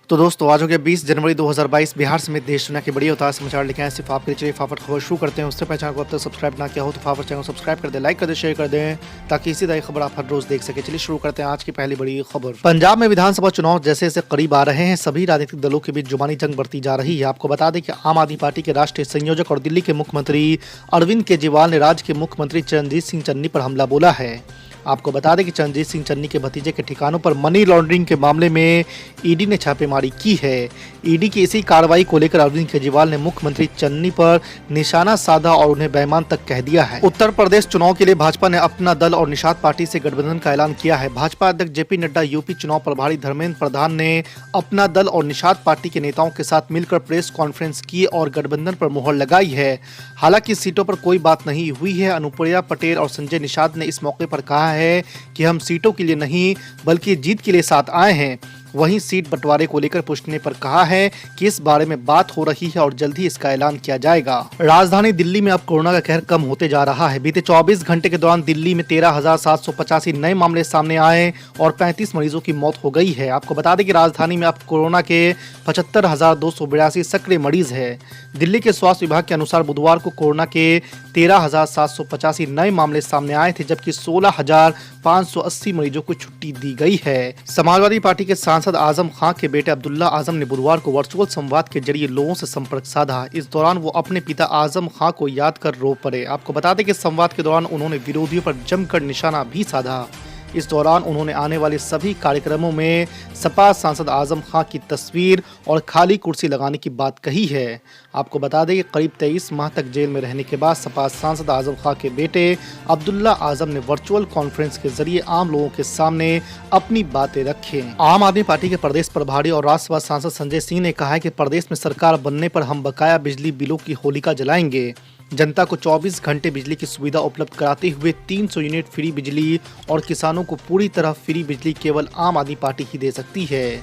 तो दोस्तों आज हो गया 20 जनवरी 2022। बिहार समेत देश दुनिया के बड़ी और ताज़ा समाचार लेके आए सिर्फ आपके लिए। चलिए फटाफट खबर शुरू करते हैं। उससे पहले चैनल को अब तक सब्सक्राइब ना किया हो तो फटाफट चैनल को सब्सक्राइब कर दें, लाइक कर दें, शेयर कर दें ताकि इसी तरह की खबर आप हर रोज देख सके। चलिए शुरू करते हैं आज की पहली बड़ी खबर। पंजाब में विधानसभा चुनाव जैसे जैसे करीब आ रहे हैं, सभी राजनीतिक दलों के बीच जुबानी जंग बढ़ती जा रही है। आपको बता दें कि आम आदमी पार्टी के राष्ट्रीय संयोजक और दिल्ली के मुख्यमंत्री अरविंद केजरीवाल ने राज्य के मुख्यमंत्री चरणजीत सिंह चन्नी पर हमला बोला है। आपको बता दें कि चरणजीत सिंह चन्नी के भतीजे के ठिकानों पर मनी लॉन्ड्रिंग के मामले में ईडी ने छापेमारी की है। ईडी की इसी कार्रवाई को लेकर अरविंद केजरीवाल ने मुख्यमंत्री चन्नी पर निशाना साधा और उन्हें बेईमान तक कह दिया है। उत्तर प्रदेश चुनाव के लिए भाजपा ने अपना दल और निषाद पार्टी से गठबंधन का ऐलान किया है। भाजपा अध्यक्ष जेपी नड्डा, यूपी चुनाव प्रभारी धर्मेंद्र प्रधान ने अपना दल और निषाद पार्टी के नेताओं के साथ मिलकर प्रेस कॉन्फ्रेंस की और गठबंधन पर मुहर लगाई है। हालांकि सीटों पर कोई बात नहीं हुई है। अनुप्रिया पटेल और संजय निषाद ने इस मौके पर कहा है कि हम सीटों के लिए नहीं बल्कि जीत के लिए साथ आए हैं। वहीं सीट बंटवारे को लेकर पूछने पर कहा है कि इस बारे में बात हो रही है और जल्द ही इसका ऐलान किया जाएगा। राजधानी दिल्ली में अब कोरोना का कहर कम होते जा रहा है। बीते 24 घंटे के दौरान दिल्ली में 13,785 नए मामले सामने आए और 35 मरीजों की मौत हो गई है। आपको बता दें कि राजधानी में अब कोरोना के 75,282 सक्रिय मरीज है। दिल्ली के स्वास्थ्य विभाग के अनुसार बुधवार को कोरोना के 13,785 नए मामले सामने आए थे, जबकि 16,580 मरीजों को छुट्टी दी गई है। समाजवादी पार्टी के सांसद आजम खां के बेटे अब्दुल्ला आजम ने बुधवार को वर्चुअल संवाद के जरिए लोगों से संपर्क साधा। इस दौरान वो अपने पिता आजम खां को याद कर रो पड़े। आपको बता दें कि संवाद के दौरान उन्होंने विरोधियों पर जमकर निशाना भी साधा। इस दौरान उन्होंने आने वाले सभी कार्यक्रमों में सपा सांसद आजम खां की तस्वीर और खाली कुर्सी लगाने की बात कही है। आपको बता दें कि करीब 23 माह तक जेल में रहने के बाद सपा सांसद आजम खां के बेटे अब्दुल्ला आजम ने वर्चुअल कॉन्फ्रेंस के जरिए आम लोगों के सामने अपनी बातें रखी। आम आदमी पार्टी के प्रदेश प्रभारी और राज्यसभा सांसद संजय सिंह ने कहा है कि प्रदेश में सरकार बनने पर हम बकाया बिजली बिलों की होलिका जलाएंगे। जनता को 24 घंटे बिजली की सुविधा उपलब्ध कराते हुए 300 यूनिट फ्री बिजली और किसानों को पूरी तरह फ्री बिजली केवल आम आदमी पार्टी ही दे सकती है।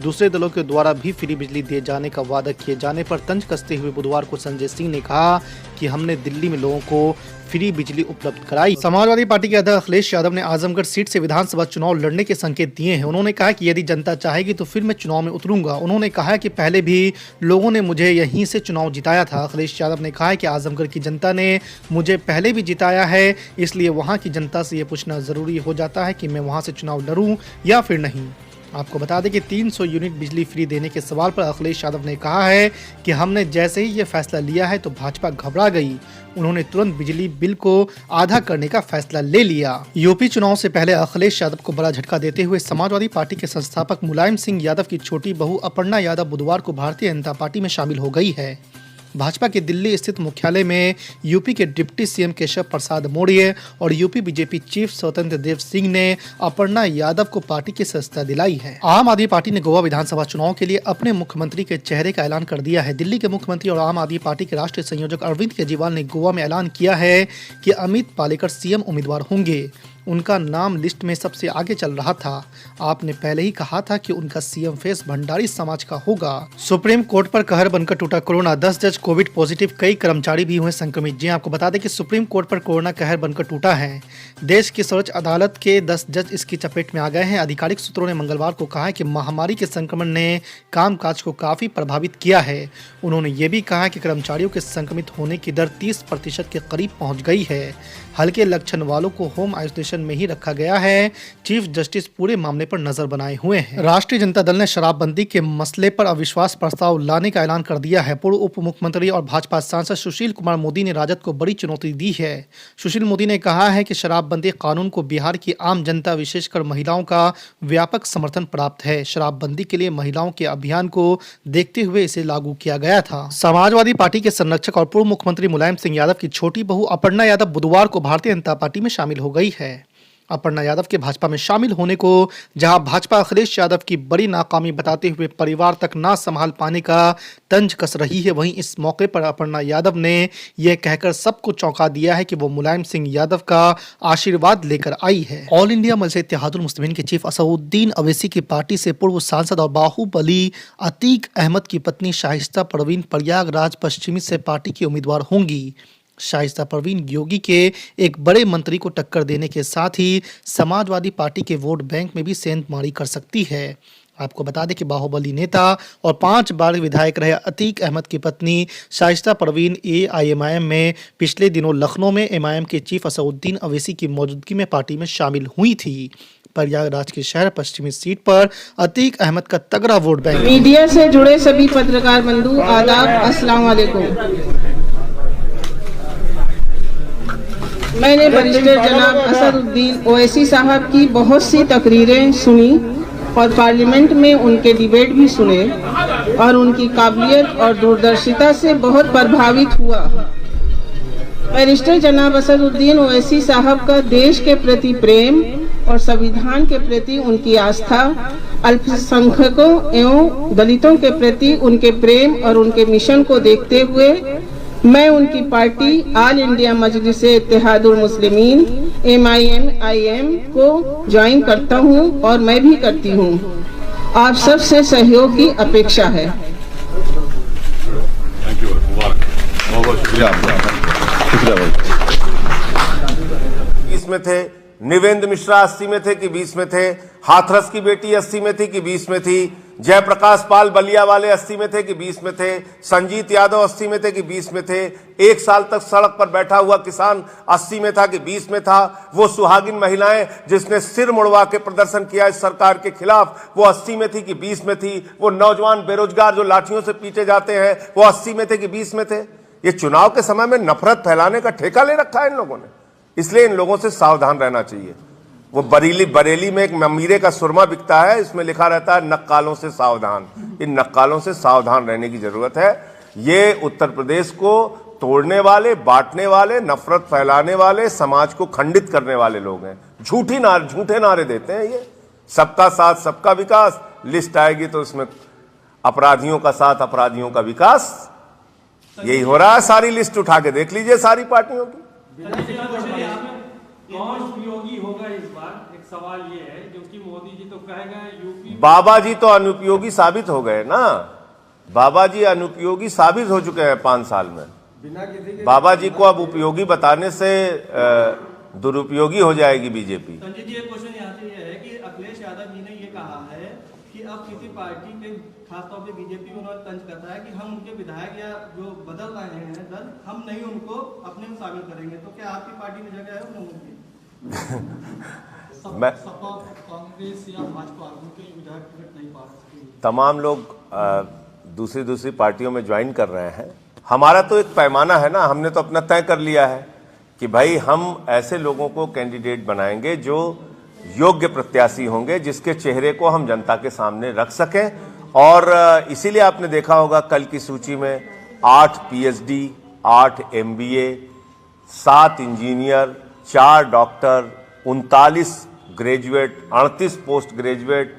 दूसरे दलों के द्वारा भी फ्री बिजली दिए जाने का वादा किए जाने पर तंज कसते हुए बुधवार को संजय सिंह ने कहा कि हमने दिल्ली में लोगों को फ्री बिजली उपलब्ध कराई। समाजवादी पार्टी के अध्यक्ष अखिलेश यादव ने आजमगढ़ सीट से विधानसभा चुनाव लड़ने के संकेत दिए हैं। उन्होंने कहा कि यदि जनता चाहेगी तो फिर मैं चुनाव में उतरूंगा। उन्होंने कहा कि पहले भी लोगों ने मुझे यहीं से चुनाव जिताया था। अखिलेश यादव ने कहा कि आजमगढ़ की जनता ने मुझे पहले भी जिताया है, इसलिए वहाँ की जनता से ये पूछना जरूरी हो जाता है कि मैं वहाँ से चुनाव लड़ूं या फिर नहीं। आपको बता दें कि 300 यूनिट बिजली फ्री देने के सवाल पर अखिलेश यादव ने कहा है कि हमने जैसे ही ये फैसला लिया है तो भाजपा घबरा गई। उन्होंने तुरंत बिजली बिल को आधा करने का फैसला ले लिया। यूपी चुनाव से पहले अखिलेश यादव को बड़ा झटका देते हुए समाजवादी पार्टी के संस्थापक मुलायम सिंह यादव की छोटी बहू अपर्णा यादव बुधवार को भारतीय जनता पार्टी में शामिल हो गई है। भाजपा के दिल्ली स्थित मुख्यालय में यूपी के डिप्टी सीएम केशव प्रसाद मौर्य और यूपी बीजेपी चीफ स्वतंत्र देव सिंह ने अपर्णा यादव को पार्टी की सदस्यता दिलाई है। आम आदमी पार्टी ने गोवा विधानसभा चुनाव के लिए अपने मुख्यमंत्री के चेहरे का ऐलान कर दिया है। दिल्ली के मुख्यमंत्री और आम आदमी पार्टी के राष्ट्रीय संयोजक अरविंद केजरीवाल ने गोवा में ऐलान किया है कि अमित पालेकर सीएम उम्मीदवार होंगे। उनका नाम लिस्ट में सबसे आगे चल रहा था। आपने पहले ही कहा था कि उनका सीएम फेस भंडारी समाज का होगा। सुप्रीम कोर्ट पर कहर बनकर टूटा कोरोना। 10 जज कोविड पॉजिटिव, कई कर्मचारी भी हुए संक्रमित। जी आपको बता दें कि सुप्रीम कोर्ट पर कोरोना कहर बनकर टूटा है। देश की सर्वोच्च अदालत के 10 जज इसकी चपेट में आ गए हैं। आधिकारिक सूत्रों ने मंगलवार को कहा है कि महामारी के संक्रमण ने कामकाज को काफी प्रभावित किया है। उन्होंने ये भी कहा कि कर्मचारियों के संक्रमित होने की दर 30% के करीब पहुंच गई है। हल्के लक्षण वालों को होम आइसोलेशन में ही रखा गया है। चीफ जस्टिस पूरे मामले पर नजर बनाए हुए हैं। राष्ट्रीय जनता दल ने शराबबंदी के मसले पर अविश्वास प्रस्ताव लाने का ऐलान कर दिया है। पूर्व उप मुख्यमंत्री और भाजपा सांसद सुशील कुमार मोदी ने राजद को बड़ी चुनौती दी है। सुशील मोदी ने कहा है कि शराबबंदी कानून को बिहार की आम जनता विशेषकर महिलाओं का व्यापक समर्थन प्राप्त है। शराबबंदी के लिए महिलाओं के अभियान को देखते हुए इसे लागू किया गया था। समाजवादी पार्टी के संरक्षक और पूर्व मुख्यमंत्री मुलायम सिंह यादव की छोटी बहू अपर्णा यादव बुधवार को भारतीय जनता पार्टी में शामिल हो गई है। अपर्णा यादव के भाजपा में शामिल होने को जहां भाजपा अखिलेश यादव की बड़ी नाकामी बताते हुए परिवार तक ना संभाल पाने का तंज कस रही है, वहीं इस मौके पर अपर्णा यादव ने यह कहकर सबको चौंका दिया है कि वो मुलायम सिंह यादव का आशीर्वाद लेकर आई है। ऑल इंडिया मजलिस इत्तेहादुल मुस्लिमीन के चीफ असदुद्दीन अवैसी की पार्टी से पूर्व सांसद और बाहुबली अतीक अहमद की पत्नी शाइस्ता परवीन प्रयागराज पश्चिमी से पार्टी की उम्मीदवार होंगी। शाइस्ता परवीन योगी के एक बड़े मंत्री को टक्कर देने के साथ ही समाजवादी पार्टी के वोट बैंक में भी सेंधमारी कर सकती है। आपको बता दें कि बाहुबली नेता और 5 बार विधायक रहे अतीक अहमद की पत्नी शाइस्ता परवीन AIMIM में पिछले दिनों लखनऊ में MIM के चीफ असदुद्दीन अवैसी की मौजूदगी में पार्टी में शामिल हुई थी। प्रयागराज के शहर पश्चिमी सीट पर अतीक अहमद का तगड़ा वोट बैंक। मीडिया से जुड़े सभी पत्रकार बंधु आदाब, अस्सलाम वालेकुम। मैंने बैरिस्टर जनाब असदुद्दीन ओवैसी साहब की बहुत सी तकरीरें सुनी और पार्लियामेंट में उनके डिबेट भी सुने और उनकी काबिलियत और दूरदर्शिता से बहुत प्रभावित हुआ। बैरिस्टर जनाब असदुद्दीन ओवैसी साहब का देश के प्रति प्रेम और संविधान के प्रति उनकी आस्था, अल्पसंख्यकों एवं दलितों के प्रति उनके प्रेम और उनके मिशन को देखते हुए मैं उनकी पार्टी ऑल इंडिया मजलिस इत्तेहादुल मुस्लिमीन MIM को ज्वाइन करता हूं और मैं भी करती हूं। आप सब से सहयोग की अपेक्षा है। इसमें थे निवेंद्र मिश्रा 80 में थे कि 20 में थे, हाथरस की बेटी 80 में थी कि 20 में थी, जयप्रकाश पाल बलिया वाले 80 में थे कि 20 में थे, संजीत यादव 80 में थे कि 20 में थे, एक साल तक सड़क पर बैठा हुआ किसान 80 में था कि 20 में था, वो सुहागिन महिलाएं जिसने सिर मुड़वा के प्रदर्शन किया इस सरकार के खिलाफ वो 80 में थी कि 20 में थी, वो नौजवान बेरोजगार जो लाठियों से पीटे जाते हैं वो 80 में थे कि 20 में थे। ये चुनाव के समय में नफरत फैलाने का ठेका ले रखा है इन लोगों ने, इसलिए इन लोगों से सावधान रहना चाहिए। वो बरेली में एक ममीरे का सुरमा बिकता है, इसमें लिखा रहता है नक्कालों से सावधान। इन नक्कालों से सावधान रहने की जरूरत है। ये उत्तर प्रदेश को तोड़ने वाले, बांटने वाले, नफरत फैलाने वाले, समाज को खंडित करने वाले लोग हैं। झूठे नारे देते हैं ये, सबका साथ सबका विकास। लिस्ट आएगी तो उसमें अपराधियों का साथ अपराधियों का विकास, यही हो रहा है। सारी लिस्ट उठा के देख लीजिए सारी पार्टियों की। कौन उपयोगी होगा इस बार, एक सवाल ये है, क्योंकि मोदी जी तो कहेगा यूपी। बाबा जी तो अनुपयोगी साबित हो गए ना, बाबा जी अनुपयोगी साबित हो चुके हैं 5 साल में। बाबा जी को अब उपयोगी बताने से दुरुपयोगी हो जाएगी बीजेपी। संजय जी, एक क्वेश्चन यहाँ से ये है कि अखिलेश यादव जी ने ये कहा है कि अब किसी पार्टी के, खासतौर पे बीजेपी में उन्होंने तंज करता है कि हम उनके विधायक या जो बदल रहे हैं दल, हम नहीं उनको अपने में शामिल करेंगे। तो क्या आपकी पार्टी में जगह है उन लोगों की? मैं सपा, कांग्रेस या भाजपा उनके विधायक टिकट नहीं पा सकते। तमाम लोग दूसरी पार्टियों में ज्वाइन कर रहे हैं। हमारा तो एक पैमाना है ना, हमने तो अपना तय कर लिया है कि भाई हम ऐसे लोगों को कैंडिडेट बनाएंगे जो योग्य प्रत्याशी होंगे, जिसके चेहरे को हम जनता के सामने रख सकें। और इसीलिए आपने देखा होगा कल की सूची में 8 PhD, 8 MBA, 7 engineer, 4 doctor, 39 graduate, 38 post graduate,